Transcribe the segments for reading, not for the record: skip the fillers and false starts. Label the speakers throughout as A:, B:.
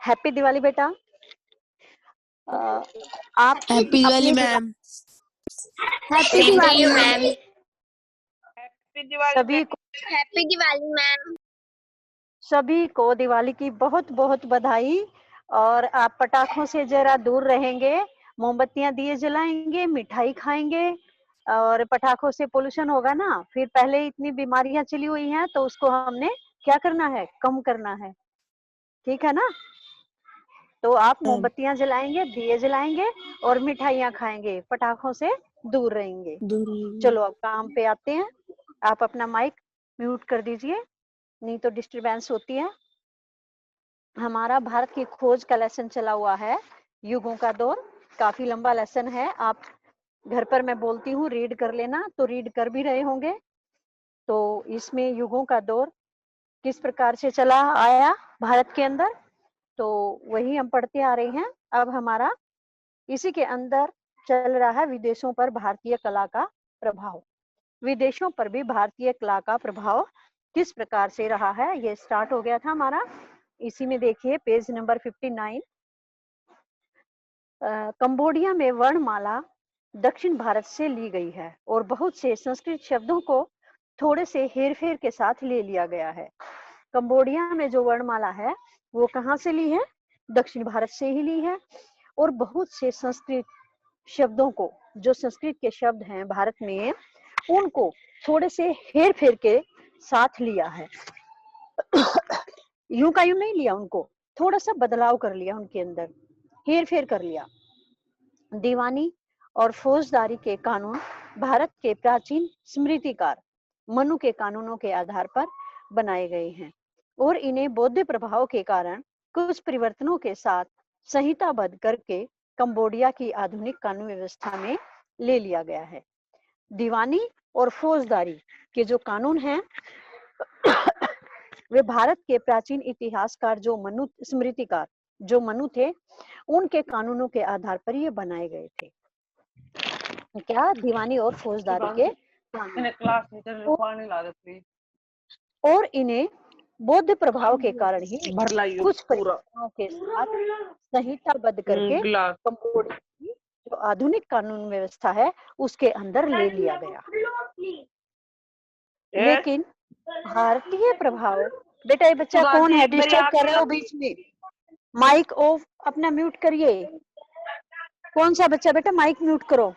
A: Happy Diwali बेटा। आप
B: happy Diwali
A: अपने
B: मैम।
C: Happy Diwali ma'am.
A: सभी को
C: हैप्पी दिवाली मैम।
A: सभी को दिवाली की बहुत बहुत बधाई। और आप पटाखों से जरा दूर रहेंगे, मोमबत्तियां दिए जलाएंगे, मिठाई खाएंगे। और पटाखों से पोल्यूशन होगा ना, फिर पहले इतनी बीमारियां चली हुई हैं तो उसको हमने क्या करना है, कम करना है। ठीक है ना? तो आप मोमबत्तियां जलाएंगे, दिए जलाएंगे और मिठाइयां खाएंगे, पटाखों से दूर रहेंगे। चलो अब काम पे आते हैं। आप अपना माइक म्यूट कर दीजिए, नहीं तो डिस्टरबेंस होती है। हमारा भारत की खोज का लेसन चला हुआ है, युगों का दौर। काफी लंबा लेसन है। आप घर पर मैं बोलती हूँ रीड कर लेना, तो रीड कर भी रहे होंगे। तो इसमें युगों का दौर किस प्रकार से चला आया भारत के अंदर, तो वही हम पढ़ते आ रहे हैं। अब हमारा इसी के अंदर चल रहा है विदेशों पर भारतीय कला का प्रभाव। विदेशों पर भी भारतीय कला का प्रभाव किस प्रकार से रहा है, ये स्टार्ट हो गया था हमारा। इसी में देखिए पेज नंबर 59। कंबोडिया में वर्णमाला दक्षिण भारत से ली गई है और बहुत से संस्कृत शब्दों को थोड़े से हेरफेर के साथ ले लिया गया है। कंबोडिया में जो वर्णमाला है वो कहाँ से ली है? दक्षिण भारत से ही ली है। और बहुत से संस्कृत शब्दों को, जो संस्कृत के शब्द हैं भारत में, उनको थोड़े से हेर फेर के साथ लिया है। यूं का यूं नहीं लिया, उनको थोड़ा सा बदलाव कर लिया, उनके अंदर हेर फेर कर लिया। दीवानी और फौजदारी के कानून भारत के प्राचीन स्मृतिकार मनु के कानूनों के आधार पर बनाए गए हैं और इन्हें बौद्ध प्रभाव के कारण कुछ परिवर्तनों के साथ संहिताबद्ध करके कंबोडिया की आधुनिक कानून व्यवस्था में ले लिया गया है। दीवानी और फौजदारी के जो कानून हैं वे भारत के प्राचीन इतिहासकार जो मनु स्मृतिकार जो मनु थे, उनके कानूनों के आधार पर ये बनाए गए थे। क्या? दीवानी और फौजदारी के और इन्हें बौद्ध प्रभाव के कारण ही कुछ परिवर्तनों के साथ संहिताबद्ध करके कंबोडिया की जो आधुनिक कानून व्यवस्था है उसके अंदर ले लिया गया। लेकिन भारतीय प्रभाव, बेटा ये बच्चा कौन है, डिस्टर्ब कर रहे हो बीच में? माइक ऑफ अपना म्यूट करिए। कौन सा बच्चा बेटा, माइक म्यूट करो।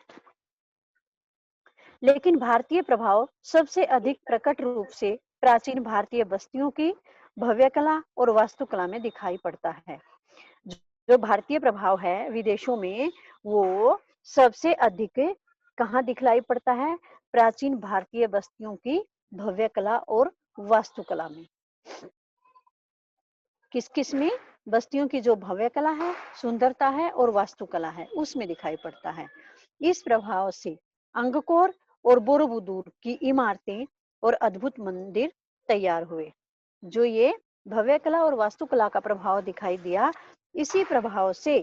A: लेकिन भारतीय प्रभाव सबसे अधिक प्रकट रूप से प्राचीन भारतीय बस्तियों की भव्य कला और वास्तुकला में दिखाई पड़ता है। जो भारतीय प्रभाव है विदेशों में, वो सबसे अधिक कहाँ दिखलाई पड़ता है? प्राचीन भारतीय बस्तियों की भव्य कला और वास्तुकला में। किस किस में? बस्तियों की जो भव्य कला है, सुंदरता है और वास्तुकला है, उसमें दिखाई पड़ता है। इस प्रभाव से अंगकोर और बोरोबुदूर की इमारतें और अद्भुत मंदिर तैयार हुए। जो ये भव्य कला और वास्तुकला का प्रभाव दिखाई दिया, इसी प्रभाव से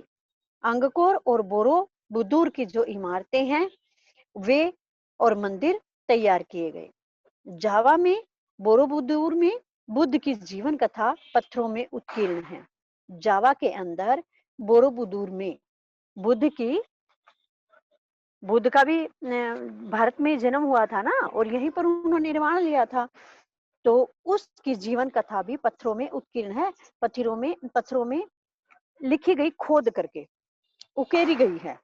A: अंगकोर और बोरोबुदूर की जो इमारतें हैं वे और मंदिर तैयार किए गए। जावा में बोरोबुदूर में बुद्ध की जीवन कथा पत्थरों में उत्कीर्ण है। जावा के अंदर बोरोबुदूर में बुद्ध का भी भारत में जन्म हुआ था ना, और यहीं पर उन्होंने निर्वाण लिया था। तो उसकी जीवन कथा भी पत्थरों में उत्कीर्ण है, पत्थरों में लिखी गई, खोद करके उकेरी गई है।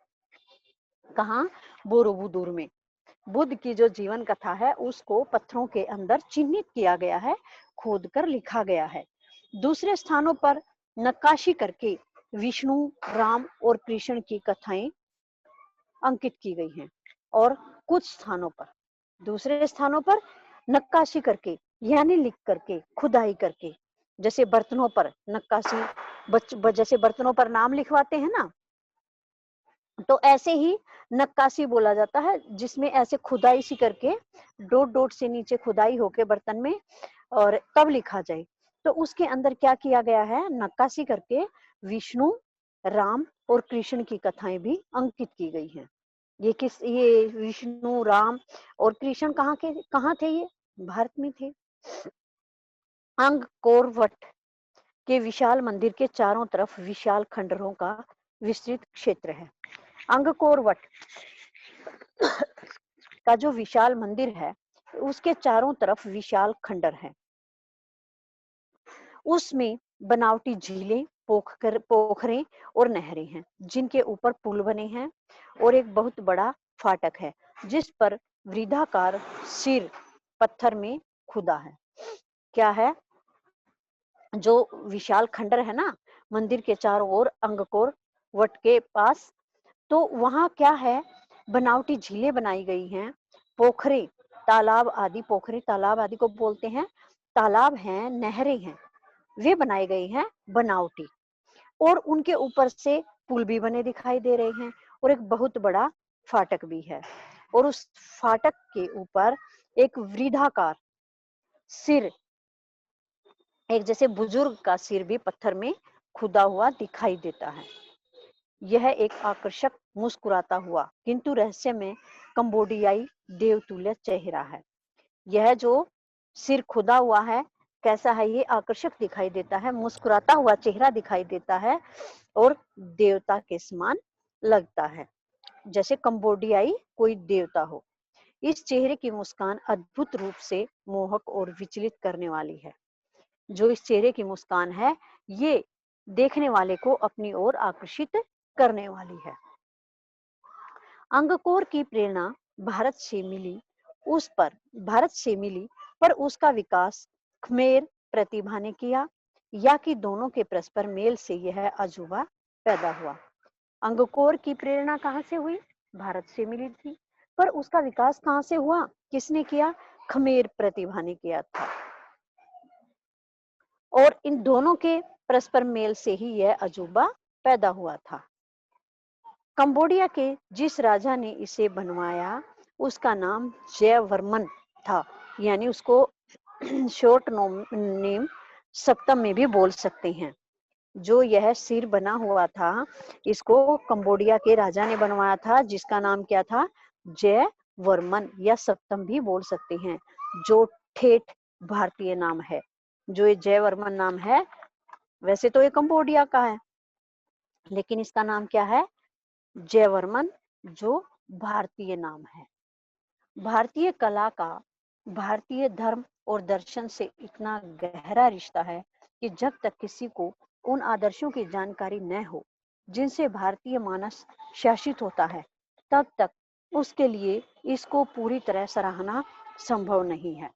A: कहाँ? बोरोबुदूर में बुद्ध की जो जीवन कथा है उसको पत्थरों के अंदर चिन्हित किया गया है, खोद कर लिखा गया है। दूसरे स्थानों पर नक्काशी करके विष्णु, राम और कृष्ण की कथाएं अंकित की गई हैं। और कुछ स्थानों पर, दूसरे स्थानों पर नक्काशी करके यानी लिख करके, खुदाई करके, जैसे बर्तनों पर नक्काशी, जैसे बर्तनों पर नाम लिखवाते हैं ना, तो ऐसे ही नक्काशी बोला जाता है, जिसमें ऐसे खुदाई सी करके डॉट डॉट से नीचे खुदाई होके बर्तन में और तब लिखा जाए। तो उसके अंदर क्या किया गया है? नक्काशी करके विष्णु, राम और कृष्ण की कथाएं भी अंकित की गई हैं। ये विष्णु, राम और कृष्ण कहाँ थे? ये भारत में थे। अंगकोर वट के विशाल मंदिर के चारों तरफ विशाल खंडरों का विस्तृत क्षेत्र है। अंगकोर वट का जो विशाल मंदिर है, उसके चारों तरफ विशाल खंडर है। उसमें बनावटी झीलें, पोखरें और नहरें हैं, जिनके ऊपर पुल बने हैं और एक बहुत बड़ा फाटक है, जिस पर वृत्ताकार सिर पत्थर में खुदा है। क्या है? जो विशाल खंडर है ना, मंदिर के चारों ओर अंगकोर वट के पास, तो वहां क्या है, बनावटी झीलें बनाई गई हैं, पोखरे तालाब आदि को बोलते हैं, तालाब हैं, नहरें हैं, वे बनाए गए हैं बनावटी, और उनके ऊपर से पुल भी बने दिखाई दे रहे हैं, और एक बहुत बड़ा फाटक भी है, और उस फाटक के ऊपर एक वृत्ताकार सिर, एक जैसे बुजुर्ग का सिर भी पत्थर में खुदा हुआ दिखाई देता है। यह एक आकर्षक मुस्कुराता हुआ किंतु रहस्यमय कंबोडियाई देवतुल्य चेहरा है। यह जो सिर खुदा हुआ है, कैसा है? ये आकर्षक दिखाई देता है, मुस्कुराता हुआ चेहरा दिखाई देता है और देवता के समान लगता है, जैसे कंबोडियाई कोई देवता हो। इस चेहरे की मुस्कान अद्भुत रूप से मोहक और विचलित करने वाली है। जो इस चेहरे की मुस्कान है, ये देखने वाले को अपनी ओर आकर्षित करने वाली है। अंगकोर की प्रेरणा भारत से मिली पर उसका विकास खमेर प्रतिभा ने किया, या कि दोनों के परस्पर मेल से यह अजूबा पैदा हुआ। अंगकोर की प्रेरणा कहाँ से हुई? भारत से मिली थी, पर उसका विकास कहाँ से हुआ? किसने किया? खमेर प्रतिभा ने किया था, और इन दोनों के परस्पर मेल से ही यह अजूबा पैदा हुआ था। कंबोडिया के जिस राजा ने इसे बनवाया, उसका नाम जयवर्मन था, यानी उसको शॉर्ट नेम सप्तम में भी बोल सकते हैं। जो यह सिर बना हुआ था, इसको कंबोडिया के राजा ने बनवाया था, जिसका नाम क्या था? जयवर्मन, या सप्तम भी बोल सकते हैं, जो ठेठ भारतीय नाम है। जो ये जयवर्मन नाम है, वैसे तो ये कंबोडिया का है, लेकिन इसका नाम क्या है? जयवर्मन, जो भारतीय नाम है। भारतीय कला का भारतीय धर्म और दर्शन से इतना गहरा रिश्ता है कि जब तक किसी को उन आदर्शों की जानकारी न हो जिनसे भारतीय मानस शासित होता है, तब तक उसके लिए इसको पूरी तरह सराहना संभव नहीं है।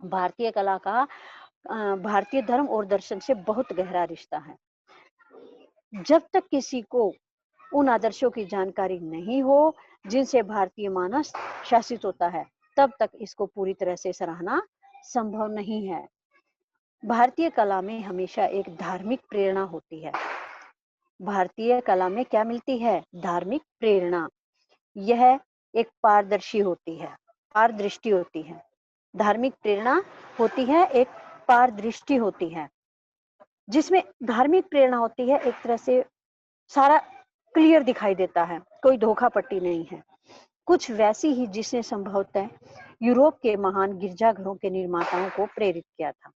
A: भारतीय कला का भारतीय धर्म और दर्शन से बहुत गहरा रिश्ता है। जब तक किसी को उन आदर्शों की जानकारी नहीं हो जिनसे भारतीय मानस शासित होता है, तब तक इसको पूरी तरह से सराहना संभव नहीं है। भारतीय कला में हमेशा एक धार्मिक प्रेरणा होती है। भारतीय कला में क्या मिलती है? धार्मिक प्रेरणा। यह एक पारदर्शी होती है, पारदृष्टि होती है। धार्मिक प्रेरणा होती है, एक पारदृष्टि होती है। जिसमें धार्मिक प्रेरणा होती है, एक तरह से सारा क्लियर दिखाई देता है, कोई धोखा पट्टी नहीं है। कुछ वैसी ही जिसने संभवतः यूरोप के महान गिरजाघरों के निर्माताओं को प्रेरित किया था।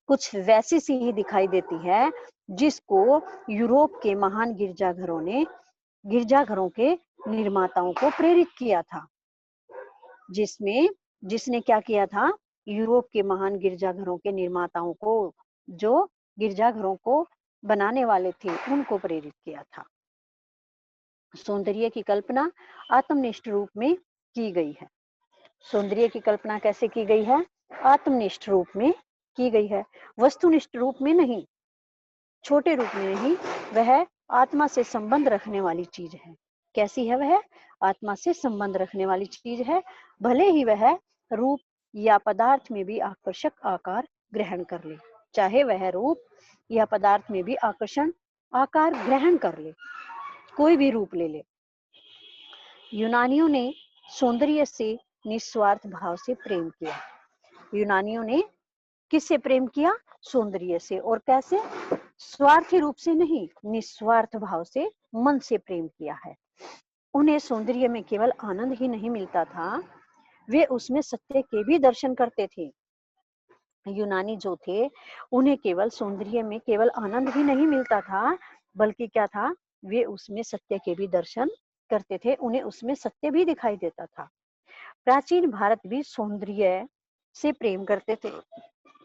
A: कुछ वैसी सी ही दिखाई देती है जिसको यूरोप के महान गिरजाघरों के निर्माताओं को प्रेरित किया था। जिसने क्या किया था? यूरोप के महान गिरजाघरों के निर्माताओं को, जो गिरजाघरों को बनाने वाले थे, उनको प्रेरित किया था। सौंदर्य की कल्पना आत्मनिष्ठ रूप में की गई है। सौंदर्य की कल्पना कैसे की गई है? आत्मनिष्ठ रूप में की गई है, वस्तुनिष्ठ रूप में नहीं, छोटे रूप में नहीं। वह आत्मा से संबंध रखने वाली चीज है। कैसी है वह? आत्मा से संबंध रखने वाली चीज है, भले ही वह रूप या पदार्थ में भी आकर्षक आकार ग्रहण कर ले। चाहे वह रूप या पदार्थ में भी आकार ग्रहण कर ले, कोई भी रूप ले ले। यूनानियों ने सौंदर्य से निस्वार्थ भाव से प्रेम किया। यूनानियों ने किससे प्रेम किया? सौंदर्य से। और कैसे? स्वार्थी रूप से नहीं, निस्वार्थ भाव से, मन से प्रेम किया है। उन्हें सौंदर्य में केवल आनंद ही नहीं मिलता था, वे उसमें सत्य के भी दर्शन करते थे। यूनानी जो थे उन्हें केवल सौंदर्य में केवल आनंद ही नहीं मिलता था, बल्कि क्या था, वे उसमें सत्य के भी दर्शन करते थे, उन्हें उसमें सत्य भी दिखाई देता था। प्राचीन भारत भी सौंदर्य से प्रेम करते थे।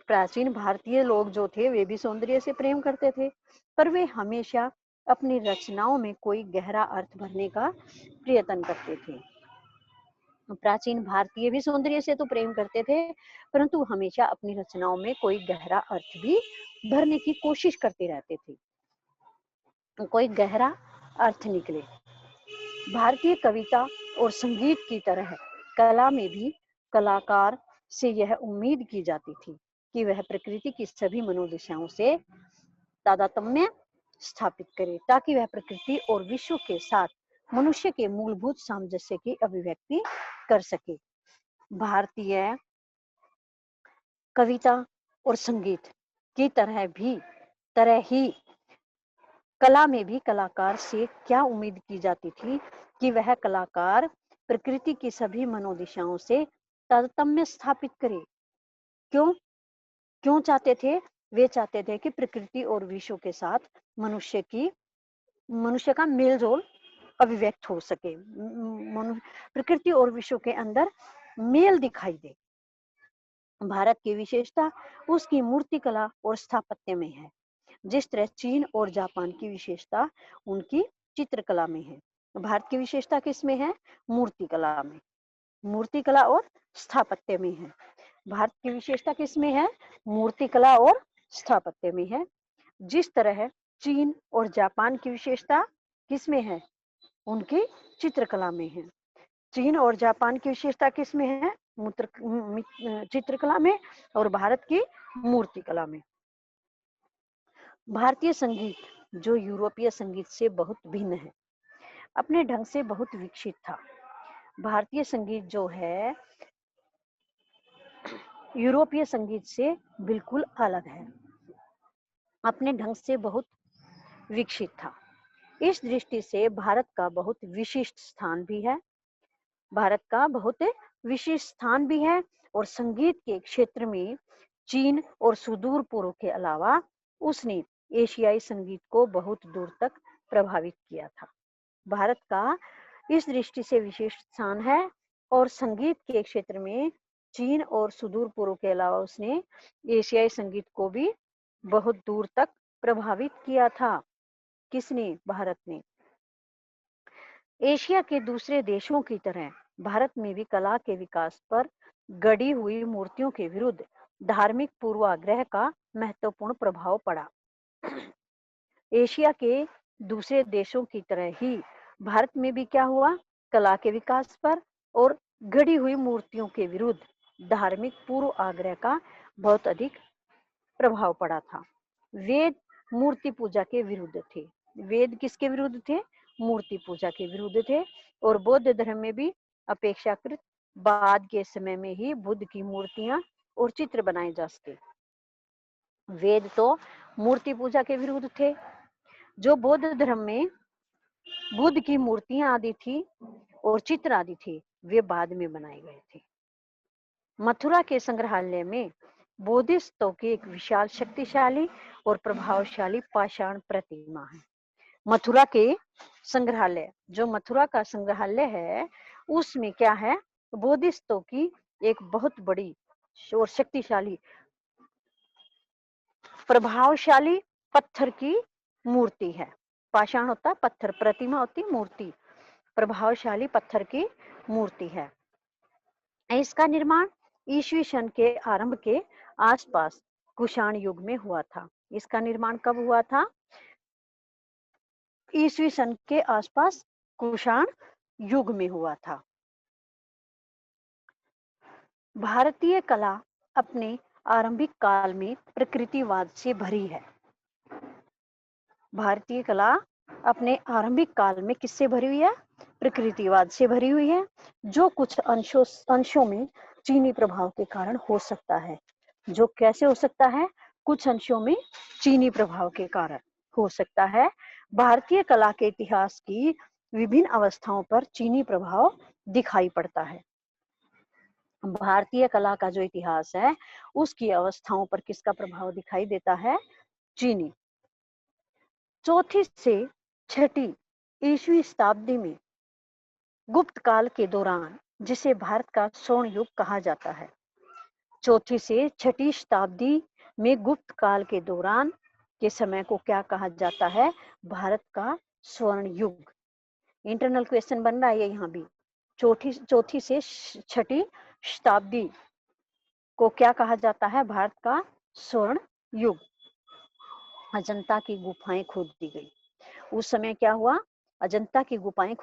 A: प्राचीन भारतीय लोग जो थे वे भी सौंदर्य से प्रेम करते थे, पर वे हमेशा अपनी रचनाओं में कोई गहरा अर्थ भरने का प्रयत्न करते थे। प्राचीन भारतीय भी सौंदर्य से तो प्रेम करते थे, परंतु हमेशा अपनी रचनाओं में कोई गहरा अर्थ भी भरने की कोशिश करते रहते थे, कोई गहरा अर्थ निकले। भारतीय कविता और संगीत की तरह कला में भी कलाकार से यह उम्मीद की जाती थी कि वह प्रकृति की सभी मनोदशाओं से तादात्म्य स्थापित करे, ताकि वह प्रकृति और विश्व के साथ मनुष्य के मूलभूत सामंजस्य की अभिव्यक्ति कर सके। भारतीय कविता और संगीत की तरह ही कला में भी कलाकार से क्या उम्मीद की जाती थी कि वह कलाकार प्रकृति की सभी मनोदिशाओं से तारतम्य स्थापित करे। क्यों चाहते थे? वे चाहते थे कि प्रकृति और विश्व के साथ मनुष्य का मेलजोल अभिव्यक्त हो सके, प्रकृति और विश्व के अंदर मेल दिखाई दे। भारत की विशेषता उसकी मूर्तिकला और स्थापत्य में है, जिस तरह चीन और जापान की विशेषता उनकी चित्रकला में है। भारत की विशेषता किसमें है? मूर्तिकला में, मूर्तिकला और स्थापत्य में है। भारत की विशेषता किसमें है? मूर्तिकला और स्थापत्य में है। जिस तरह चीन और जापान की विशेषता किसमें है? उनकी चित्रकला में है। चीन और जापान की विशेषता किसमें है? चित्रकला में, और भारत की मूर्तिकला में। भारतीय संगीत जो यूरोपीय संगीत से बहुत भिन्न है, अपने ढंग से बहुत विकसित था। भारतीय संगीत जो है यूरोपीय संगीत से बिल्कुल अलग है, अपने ढंग से बहुत विकसित था। इस दृष्टि से भारत का बहुत विशिष्ट स्थान भी है, भारत का बहुत विशिष्ट स्थान भी है, और संगीत के क्षेत्र में चीन और सुदूर पूर्व के अलावा उसने एशियाई संगीत को बहुत दूर तक प्रभावित किया था। भारत का इस दृष्टि से विशिष्ट स्थान है, और संगीत के क्षेत्र में चीन और सुदूर पूर्व के अलावा उसने एशियाई संगीत को भी बहुत दूर तक प्रभावित किया था। किसने? भारत ने। एशिया के दूसरे देशों की तरह भारत में भी कला के विकास पर गढ़ी हुई मूर्तियों के विरुद्ध धार्मिक पूर्वाग्रह का महत्वपूर्ण प्रभाव पड़ा। एशिया के दूसरे देशों की तरह ही भारत में भी क्या हुआ? कला के विकास पर और गढ़ी हुई मूर्तियों के विरुद्ध धार्मिक पूर्वाग्रह का बहुत अधिक प्रभाव पड़ा था। वेद मूर्ति पूजा के विरुद्ध थे। वेद किसके विरुद्ध थे? मूर्ति पूजा के विरुद्ध थे। और बौद्ध धर्म में भी अपेक्षाकृत बाद के समय में ही बुद्ध की मूर्तियां और चित्र बनाए जा सके। वेद तो मूर्ति पूजा के विरुद्ध थे। जो बौद्ध धर्म में बुद्ध की मूर्तियां आदि थी और चित्र आदि थे, वे बाद में बनाए गए थे। मथुरा के संग्रहालय में बोधिसत्व की एक विशाल, शक्तिशाली और प्रभावशाली पाषाण प्रतिमा है। मथुरा के संग्रहालय, जो मथुरा का संग्रहालय है, उसमें क्या है? बोधिसत्व की एक बहुत बड़ी और शक्तिशाली, प्रभावशाली पत्थर की मूर्ति है। पाषाण होता है पत्थर, प्रतिमा होती मूर्ति, प्रभावशाली पत्थर की मूर्ति है। इसका निर्माण ईस्वी सन के आरंभ के आसपास कुषाण युग में हुआ था। इसका निर्माण कब हुआ था? ईस्वी सन के आसपास कुषाण युग में हुआ था। भारतीय कला अपने आरंभिक काल में प्रकृतिवाद से भरी है। भारतीय कला अपने आरंभिक काल में किससे भरी हुई है? प्रकृतिवाद से भरी हुई है, जो कुछ अंशों में चीनी प्रभाव के कारण हो सकता है। जो कैसे हो सकता है? कुछ अंशों में चीनी प्रभाव के कारण हो सकता है। भारतीय कला के इतिहास की विभिन्न अवस्थाओं पर चीनी प्रभाव दिखाई पड़ता है। भारतीय कला का जो इतिहास है उसकी अवस्थाओं पर किसका प्रभाव दिखाई देता है? चीनी। चौथी से छठी ईस्वी शताब्दी में गुप्त काल के दौरान, जिसे भारत का स्वर्ण युग कहा जाता है, चौथी से छठी शताब्दी में गुप्त काल के दौरान के समय को क्या कहा जाता है? भारत का स्वर्ण युग। इंटरनल क्वेश्चन बन रहा है यहाँ भी। चौथी से छठी शताब्दी को क्या कहा जाता है? भारत का स्वर्ण युग। अजंता की गुफाएं खोदी गई। उस समय क्या हुआ? अजंता की गुफाएं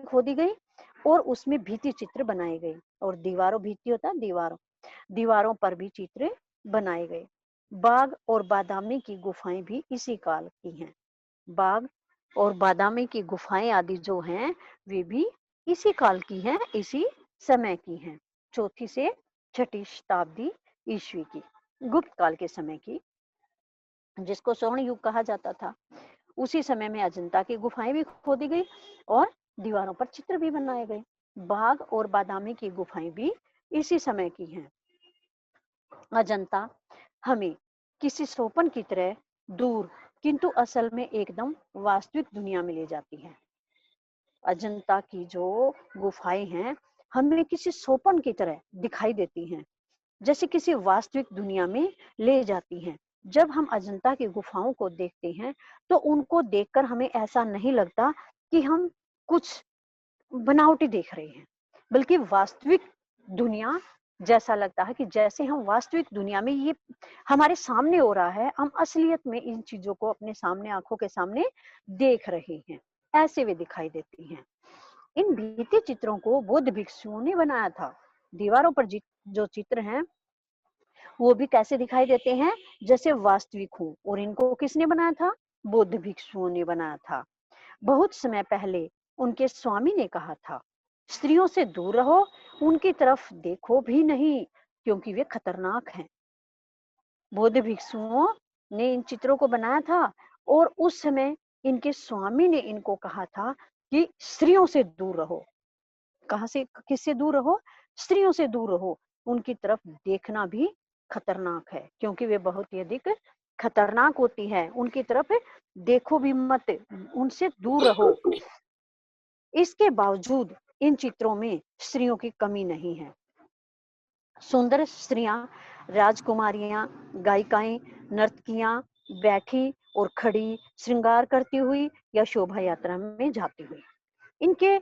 A: खोदी गई और उसमें भित्ति चित्र बनाए गए, और भित्ति होता है दीवारों पर भी चित्र बनाए गए। बाघ और बादामी की गुफाएं भी इसी काल की हैं। बाघ और बादामी की गुफाएं आदि जो हैं वे भी इसी काल की हैं, इसी समय की हैं। चौथी से छठी शताब्दी ईस्वी की, गुप्त काल के समय की, जिसको स्वर्ण युग कहा जाता था। उसी समय में अजंता की गुफाएं भी खोदी गई और दीवारों पर चित्र भी बनाए गए। बाघ और बादामी की गुफाएं भी इसी समय की हैं। अजंता हमें किसी सोपन की तरह दूर किंतु असल में एकदम वास्तविक दुनिया में ले जाती है। अजंता की जो गुफाएं हैं हमें किसी सोपन की तरह दिखाई देती हैं, जैसे किसी वास्तविक दुनिया में ले जाती हैं। जब हम अजंता की गुफाओं को देखते हैं तो उनको देखकर हमें ऐसा नहीं लगता कि हम कुछ बनावटी देख रहे हैं, बल्कि वास्तविक दुनिया जैसा लगता है कि जैसे हम वास्तविक दुनिया में ये हमारे सामने हो रहा है, हम असलियत में इन चीजों को अपने सामने, आंखों के सामने देख रहे हैं, ऐसे वे दिखाई देती हैं। इन भित्ति चित्रों को बौद्ध भिक्षुओं ने बनाया था। दीवारों पर जो चित्र हैं वो भी कैसे दिखाई देते हैं? जैसे वास्तविक हो। और इनको किसने बनाया था? बौद्ध भिक्षुओं ने बनाया था। बहुत समय पहले उनके स्वामी ने कहा था, स्त्रियों से दूर रहो, उनकी तरफ देखो भी नहीं, क्योंकि वे खतरनाक हैं। बौद्ध भिक्षुओं ने इन चित्रों को बनाया था और उस समय इनके स्वामी ने इनको कहा था कि स्त्रियों से दूर रहो। कहां से, किससे दूर रहो? स्त्रियों से दूर रहो, उनकी तरफ देखना भी खतरनाक है, क्योंकि वे बहुत ही अधिक खतरनाक होती है, उनकी तरफ देखो भी मत, उनसे दूर रहो। इसके बावजूद इन चित्रों में स्त्रियों की कमी नहीं है। सुंदर स्त्रियां, राजकुमारियां, गायिकाएं, नर्तकियां बैठी और खड़ी श्रृंगार करती हुई या शोभा यात्रा में जाती हुई। इनके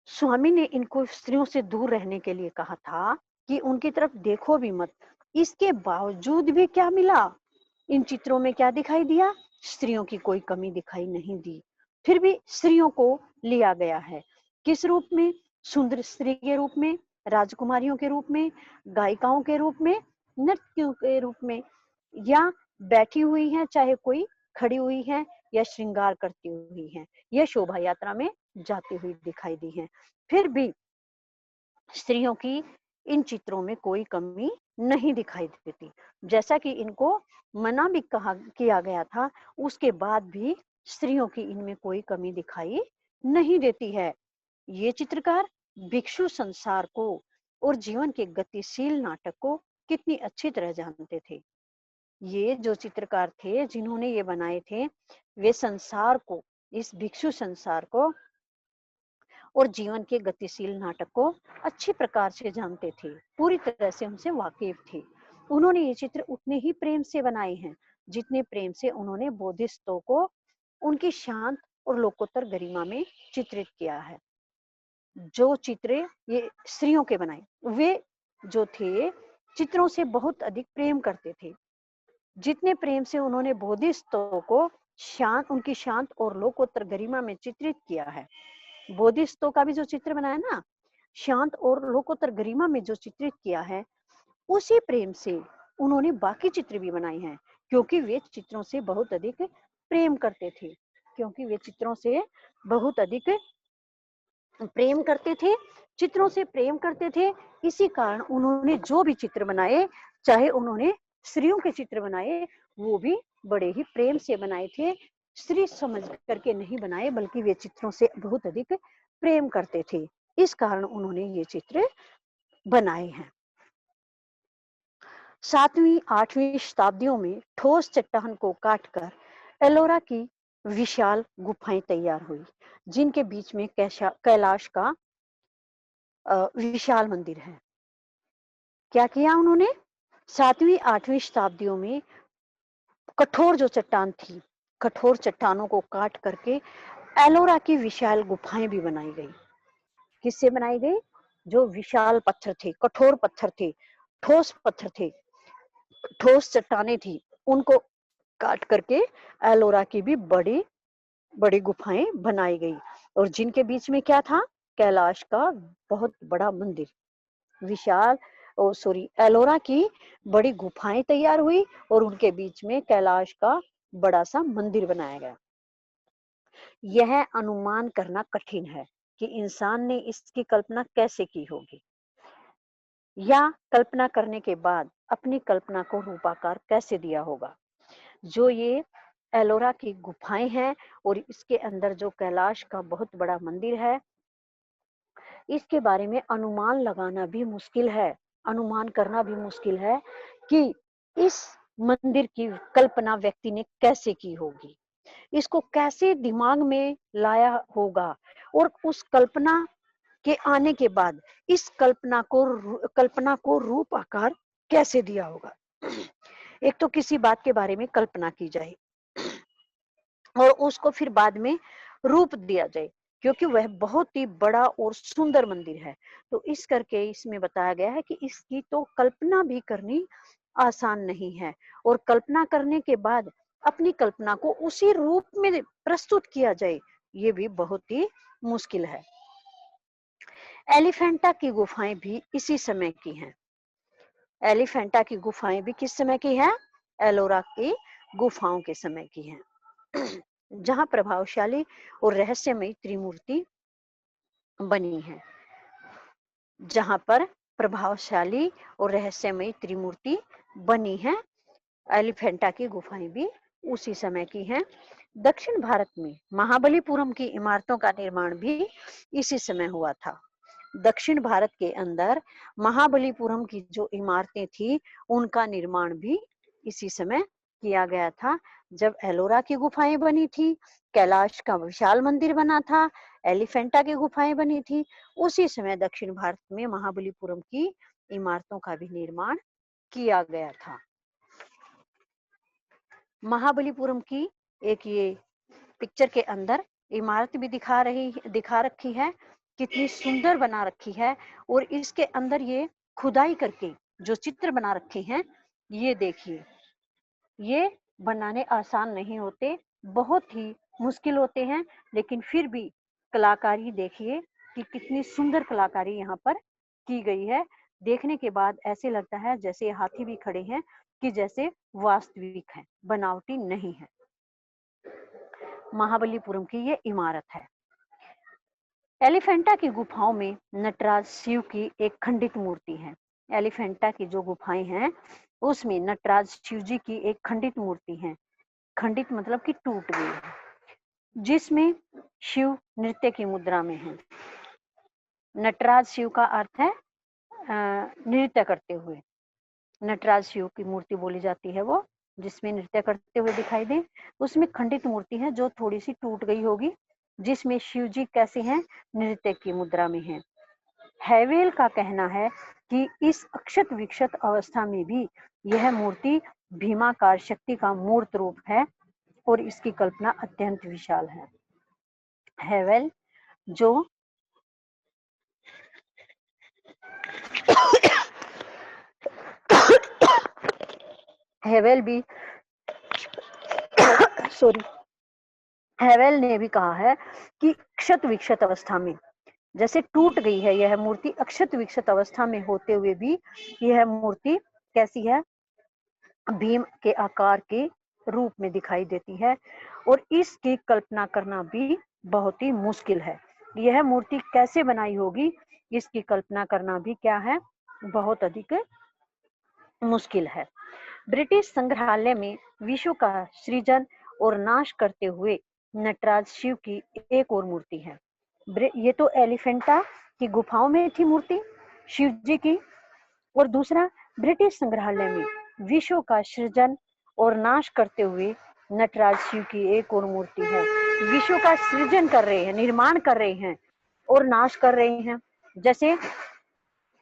A: स्वामी ने इनको स्त्रियों से दूर रहने के लिए कहा था कि उनकी तरफ देखो भी मत। इसके बावजूद भी क्या मिला? इन चित्रों में क्या दिखाई दिया? स्त्रियों की कोई कमी दिखाई नहीं दी। फिर भी स्त्रियों को लिया गया है। किस रूप में? सुंदर स्त्री के रूप में, राजकुमारियों के रूप में, गायिकाओं के रूप में, नर्तकियों के रूप में, या बैठी हुई हैं, चाहे कोई खड़ी हुई है, या श्रृंगार करती हुई है, या शोभा यात्रा में जाती हुई दिखाई दी है। फिर भी स्त्रियों की इन चित्रों में कोई कमी नहीं दिखाई देती। जैसा कि इनको मना भी किया गया था, उसके बाद भी स्त्रियों की इनमें कोई कमी दिखाई नहीं देती है। ये चित्रकार भिक्षु संसार को और जीवन के गतिशील नाटक को कितनी अच्छी तरह जानते थे। ये जो चित्रकार थे जिन्होंने ये बनाए थे, वे संसार को, इस भिक्षु संसार को और जीवन के गतिशील नाटक को अच्छी प्रकार से जानते थे, पूरी तरह से उनसे वाकिफ थे। उन्होंने ये चित्र उतने ही प्रेम से बनाए हैं जितने प्रेम से उन्होंने बोधिसत्वों को उनकी शांत और लोकोत्तर गरिमा में चित्रित किया है। जो चित्र ये स्त्रियों के बनाए, वे जो थे चित्रों से बहुत अधिक प्रेम करते थे। जितने प्रेम से उन्होंने बोधिसत्वों को उनकी शांत और लोकोत्तर गरिमा में चित्रित किया है। बोधिसत्वों का भी जो चित्र बनाया ना, शांत और लोकोत्तर गरिमा में जो चित्रित किया है, उसी प्रेम से उन्होंने बाकी चित्र भी बनाए हैं, क्योंकि वे चित्रों से बहुत अधिक प्रेम करते थे, क्योंकि वे चित्रों से बहुत अधिक प्रेम करते थे, चित्रों से प्रेम करते थे। इसी कारण उन्होंने जो भी चित्र बनाए, चाहे उन्होंने स्त्रियों के चित्र बनाए, वो भी बड़े ही प्रेम से बनाए थे, स्त्री समझ करके नहीं बनाए, बल्कि वे चित्रों से बहुत अधिक प्रेम करते थे। इस कारण उन्होंने ये चित्र बनाए हैं। 7वीं 8वीं शताब्दियों में ठोस चट्टान को काटकर एलोरा की विशाल गुफाएं तैयार हुई, जिनके बीच में कैलाश का विशाल मंदिर है। क्या किया उन्होंने? 7वीं 8वीं शताब्दियों में कठोर जो चट्टान थी, कठोर चट्टानों को काट करके एलोरा की विशाल गुफाएं भी बनाई गई। किससे बनाई गई? जो विशाल पत्थर थे, कठोर पत्थर थे, ठोस पत्थर थे, ठोस चट्टाने थी, उनको काट करके एलोरा की भी बड़ी बड़ी गुफाएं बनाई गई, और जिनके बीच में क्या था? कैलाश का बहुत बड़ा मंदिर, विशाल एलोरा की बड़ी गुफाएं तैयार हुई और उनके बीच में कैलाश का बड़ा सा मंदिर बनाया गया। यह अनुमान करना कठिन है कि इंसान ने इसकी कल्पना कैसे की होगी, या कल्पना करने के बाद अपनी कल्पना को रूपाकार कैसे दिया होगा। जो ये एलोरा की गुफाएं हैं और इसके अंदर जो कैलाश का बहुत बड़ा मंदिर है, इसके बारे में अनुमान लगाना भी मुश्किल है, अनुमान करना भी मुश्किल है कि इस मंदिर की कल्पना व्यक्ति ने कैसे की होगी, इसको कैसे दिमाग में लाया होगा, और उस कल्पना के आने के बाद इस कल्पना को रूप आकार कैसे दिया होगा। एक तो किसी बात के बारे में कल्पना की जाए और उसको फिर बाद में रूप दिया जाए, क्योंकि वह बहुत ही बड़ा और सुंदर मंदिर है। तो इस करके इसमें बताया गया है कि इसकी तो कल्पना भी करनी आसान नहीं है, और कल्पना करने के बाद अपनी कल्पना को उसी रूप में प्रस्तुत किया जाए, ये भी बहुत ही मुश्किल है। एलिफेंटा की गुफाएं भी इसी समय की हैं। एलिफेंटा की गुफाएं भी किस समय की हैं? एलोरा की गुफाओं के समय की हैं, जहां प्रभावशाली और रहस्यमयी त्रिमूर्ति बनी है। जहां पर प्रभावशाली और रहस्यमयी त्रिमूर्ति बनी है, एलिफेंटा की गुफाएं भी उसी समय की हैं। दक्षिण भारत में महाबलीपुरम की इमारतों का निर्माण भी इसी समय हुआ था। दक्षिण भारत के अंदर महाबलीपुरम की जो इमारतें थी, उनका निर्माण भी इसी समय किया गया था, जब एलोरा की गुफाएं बनी थी, कैलाश का विशाल मंदिर बना था, एलिफेंटा की गुफाएं बनी थी, उसी समय दक्षिण भारत में महाबलीपुरम की इमारतों का भी निर्माण किया गया था। महाबलीपुरम की एक ये पिक्चर के अंदर इमारत भी दिखा रखी है, कितनी सुंदर बना रखी है, और इसके अंदर ये खुदाई करके जो चित्र बना रखे हैं, ये देखिए, ये बनाने आसान नहीं होते, बहुत ही मुश्किल होते हैं, लेकिन फिर भी कलाकारी देखिए कि कितनी सुंदर कलाकारी यहाँ पर की गई है। देखने के बाद ऐसे लगता है जैसे हाथी भी खड़े हैं, कि जैसे वास्तविक है, बनावटी नहीं है। महाबलीपुरम की ये इमारत है। एलिफेंटा की गुफाओं में नटराज शिव की एक खंडित मूर्ति है। एलिफेंटा की जो गुफाएं हैं, उसमें नटराज शिव जी की एक खंडित मूर्ति है। खंडित मतलब कि टूट गई है, जिसमें शिव नृत्य की मुद्रा में है। नटराज शिव का अर्थ है नृत्य करते हुए। नटराज शिव की मूर्ति बोली जाती है वो, जिसमें नृत्य करते हुए दिखाई दे। उसमें खंडित मूर्ति है जो थोड़ी सी टूट गई होगी, जिसमें शिव जी कैसे हैं? नृत्य की मुद्रा में हैं। हैवेल का कहना है कि इस अक्षत विक्षत अवस्था में भी यह मूर्ति भीमाकार शक्ति का मूर्त रूप है, और इसकी कल्पना अत्यंत विशाल है। हैवेल जो हैवेल भी सॉरी हैवेल ने भी कहा है कि क्षत विक्षत अवस्था में जैसे टूट गई है यह मूर्ति, अक्षत विक्षत अवस्था में होते हुए भी यह मूर्ति कैसी है? भीम के आकार के रूप में दिखाई देती है, और इसकी कल्पना करना भी बहुत ही मुश्किल है। यह मूर्ति कैसे बनाई होगी, इसकी कल्पना करना भी क्या है? बहुत अधिक मुश्किल है। ब्रिटिश संग्रहालय में विश्व का सृजन और नाश करते हुए नटराज शिव की एक और मूर्ति है। ये तो एलिफेंटा की गुफाओं में थी मूर्ति, शिव जी की, और दूसरा ब्रिटिश संग्रहालय में विश्व का सृजन और नाश करते हुए नटराज शिव की एक और मूर्ति है। विश्व का सृजन कर रहे हैं, निर्माण कर रहे हैं और नाश कर रहे हैं, जैसे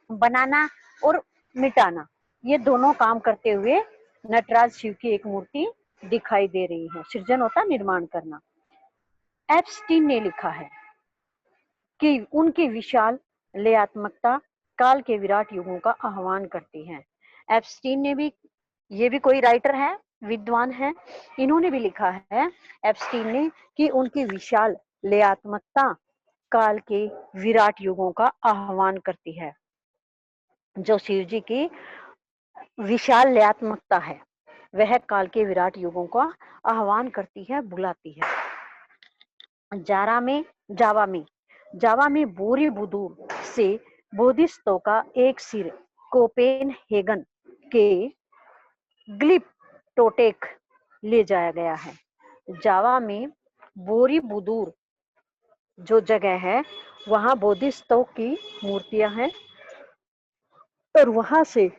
A: बनाना और मिटाना, ये दोनों काम करते हुए नटराज शिव की एक मूर्ति दिखाई दे रही है। सृजन होता निर्माण करना। एप्स्टीन ने लिखा है कि उनकी विशाल लयात्मकता काल के विराट युगों का आह्वान करती है। एप्स्टीन ने भी, ये भी कोई राइटर है, विद्वान है, इन्होंने भी लिखा है एप्स्टीन ने कि उनकी विशाल लयात्मकता काल के विराट युगों का आह्वान करती है। जो शिव जी की विशाल लयात्मकता है वह काल के विराट युगों का आह्वान करती है, बुलाती है। जावा में बोरीबुदूर से बोधिसत्व का एक सिर कोपेनहेगन के ग्लिप्टोटेक ले जाया गया है। जावा में बोरीबुदूर जो जगह है वहां बोधिसत्व की मूर्तियां हैं और वहां से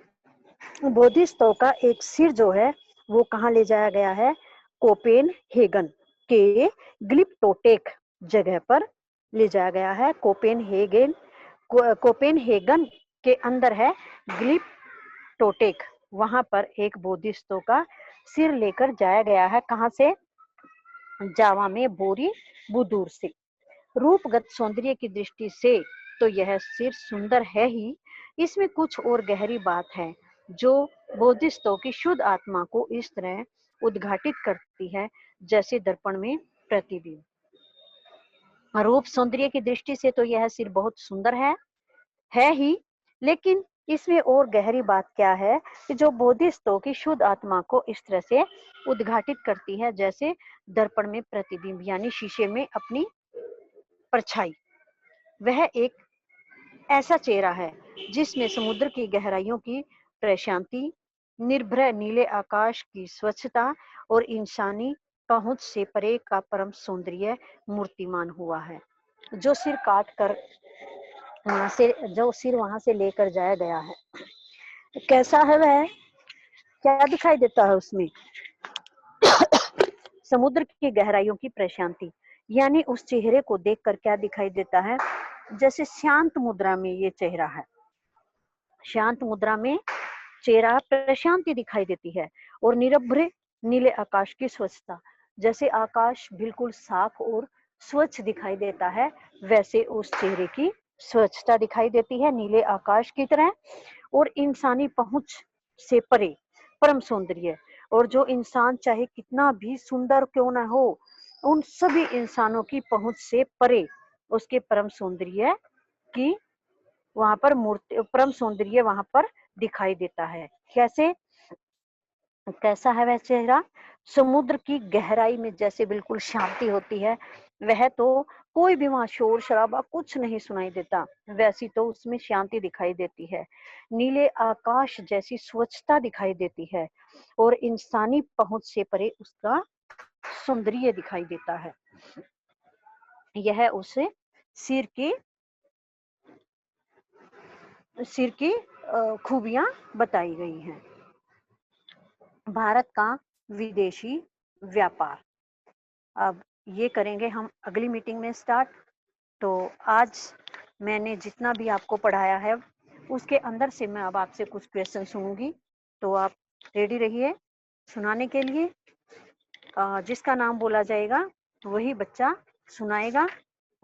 A: बोधिसत्व का एक सिर जो है वो कहाँ ले जाया गया है, कोपेनहेगन के ग्लिप्टोटेक जगह पर ले जाया गया है। कोपेनहेगन के अंदर है ग्लिप्टोटेक, वहां पर एक बोधिसत्व का सिर लेकर जाया गया है। कहाँ से? जावा में बोरीबुदूर से। रूपगत सौंदर्य की दृष्टि से तो यह सिर सुंदर है ही, इसमें कुछ और गहरी बात है जो बोधिसत्व की शुद्ध आत्मा को इस तरह उद्घाटित करती है जैसे दर्पण में प्रतिबिंब। रूप सौंदर्य की दृष्टि से तो यह सिर बहुत सुंदर है ही, लेकिन इसमें और गहरी बात क्या है कि जो बोधिसत्व की शुद्ध आत्मा को इस तरह से उद्घाटित करती है जैसे दर्पण में प्रतिबिंब, यानी शीशे में अपनी परछाई। वह एक ऐसा चेहरा है जिसमें समुद्र की गहराइयों की प्रशांति, निर्भय नीले आकाश की स्वच्छता और इंसानी पहुंच से परे का परम सौंदर्य मूर्तिमान हुआ है। जो सिर काट कर वहां से लेकर जाया गया है, कैसा है वह, क्या दिखाई देता है उसमें? समुद्र की गहराइयों की प्रशांति, यानी उस चेहरे को देखकर क्या दिखाई देता है, जैसे शांत मुद्रा में ये चेहरा है। शांत मुद्रा में चेहरा प्रशांति दिखाई देती है और निरभ्र नीले आकाश की स्वच्छता, जैसे आकाश बिल्कुल साफ और स्वच्छ दिखाई देता है वैसे उस चेहरे की स्वच्छता दिखाई देती है नीले आकाश की तरह, और इंसानी पहुंच से परे परम सौंदर्य। और जो इंसान चाहे कितना भी सुंदर क्यों ना हो, उन सभी इंसानों की पहुंच से परे उसके परम सौंदर्य की वहां पर मूर्ति, परम सौंदर्य वहां पर दिखाई देता है। कैसा है वह चेहरा? समुद्र की गहराई में जैसे बिल्कुल शांति होती है, वह तो कोई भी वहां शोर शराबा कुछ नहीं सुनाई देता, वैसी तो उसमें शांति दिखाई देती है। नीले आकाश जैसी स्वच्छता दिखाई देती है और इंसानी पहुंच से परे उसका सौंदर्य दिखाई देता है। यह उस सिर की खूबियां बताई गई हैं। भारत का विदेशी व्यापार, अब ये करेंगे हम अगली मीटिंग में स्टार्ट। तो आज मैंने जितना भी आपको पढ़ाया है उसके अंदर से मैं अब आपसे कुछ क्वेश्चन सुनूंगी, तो आप रेडी रहिए सुनाने के लिए। जिसका नाम बोला जाएगा वही बच्चा सुनाएगा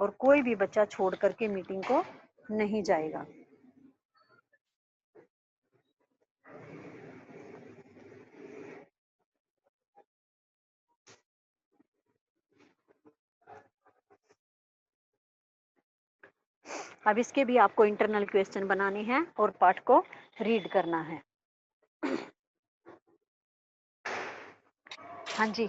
A: और कोई भी बच्चा छोड़ करके मीटिंग को नहीं जाएगा। अब इसके भी आपको इंटरनल क्वेश्चन बनाने हैं और पाठ को रीड करना है। हाँ जी।